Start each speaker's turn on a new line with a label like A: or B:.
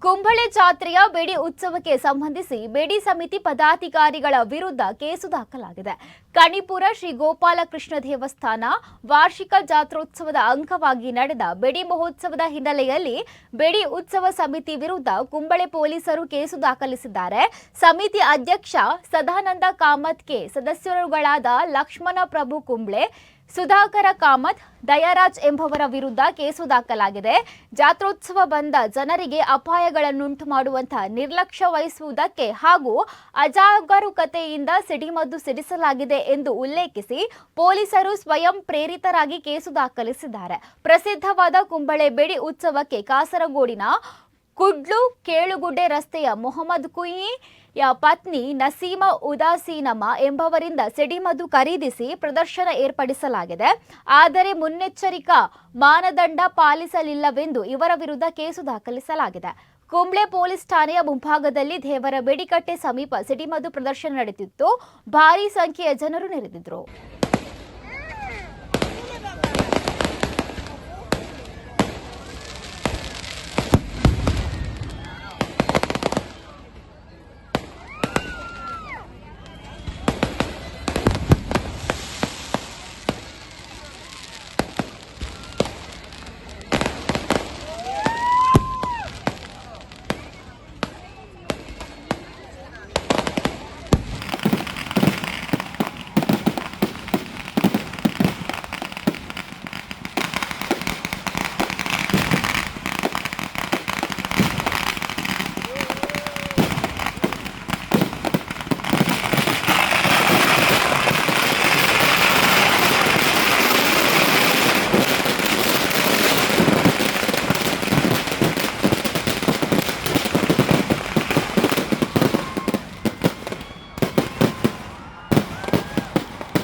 A: ಕುಂಬಳೆ ಜಾತ್ರೆಯ ಬೆಡಿ ಉತ್ಸವಕ್ಕೆ ಸಂಬಂಧಿಸಿ ಬೆಡಿ ಸಮಿತಿ ಪದಾಧಿಕಾರಿಗಳ ವಿರುದ್ಧ ಕೇಸು ದಾಖಲಾಗಿದೆ. ಕಣಿಪುರ ಶ್ರೀ ಗೋಪಾಲಕೃಷ್ಣ ದೇವಸ್ಥಾನ ವಾರ್ಷಿಕ ಜಾತ್ರೋತ್ಸವದ ಅಂಗವಾಗಿ ನಡೆದ ಬೆಡಿ ಮಹೋತ್ಸವದ ಹಿನ್ನೆಲೆಯಲ್ಲಿ ಬೆಡಿ ಉತ್ಸವ ಸಮಿತಿ ವಿರುದ್ಧ ಕುಂಬಳೆ ಪೊಲೀಸರು ಕೇಸು ದಾಖಲಿಸಿದ್ದಾರೆ. ಸಮಿತಿ ಅಧ್ಯಕ್ಷ ಸದಾನಂದ ಕಾಮತ್ಗೆ ಸದಸ್ಯರುಗಳಾದ ಲಕ್ಷ್ಮಣ ಪ್ರಭು ಕುಂಬ್ಳೆ, ಸುಧಾಕರ ಕಾಮತ್, ದಯಾರಾಜ್ ಎಂಬವರ ವಿರುದ್ಧ ಕೇಸು ದಾಖಲಾಗಿದೆ. ಜಾತ್ರೋತ್ಸವ ಬಂದ ಜನರಿಗೆ ಅಪಾಯಗಳನ್ನುಂಟು ಮಾಡುವಂತಹ ನಿರ್ಲಕ್ಷ್ಯ ವಹಿಸುವುದಕ್ಕೆ ಹಾಗೂ ಅಜಾಗರೂಕತೆಯಿಂದ ಸಿಡಿಮದ್ದು ಸಿಡಿಸಲಾಗಿದೆ ಎಂದು ಉಲ್ಲೇಖಿಸಿ ಪೊಲೀಸರು ಸ್ವಯಂ ಪ್ರೇರಿತರಾಗಿ ಕೇಸು ದಾಖಲಿಸಿದ್ದಾರೆ. ಪ್ರಸಿದ್ಧವಾದ ಕುಂಬಳೆ ಬೆಡಿ ಉತ್ಸವಕ್ಕೆ ಕಾಸರಗೋಡಿನ ಕುಡ್ಲು ಕೇಳುಗುಡ್ಡೆ ರಸ್ತೆಯ ಮೊಹಮ್ಮದ್ ಕುಯಿಯ ಪತ್ನಿ ನಸೀಮಾ ಉದಾಸೀನಮ್ಮ ಎಂಬವರಿಂದ ಸಿಡಿಮದ್ದು ಖರೀದಿಸಿ ಪ್ರದರ್ಶನ ಏರ್ಪಡಿಸಲಾಗಿದೆ. ಆದರೆ ಮುನ್ನೆಚ್ಚರಿಕಾ ಮಾನದಂಡ ಪಾಲಿಸಲಿಲ್ಲವೆಂದು ಇವರ ವಿರುದ್ಧ ಕೇಸು ದಾಖಲಿಸಲಾಗಿದೆ. ಕುಂಬ್ಳೆ ಪೊಲೀಸ್ ಠಾಣೆಯ ಮುಂಭಾಗದಲ್ಲಿ ದೇವರ ಬೇಡಿಕಟ್ಟೆ ಸಮೀಪ ಸಿಡಿಮದ್ದು ಪ್ರದರ್ಶನ ನಡೆದಿತ್ತು. ಭಾರೀ ಸಂಖ್ಯೆಯ ಜನರು ನೆರೆದಿದ್ದರು.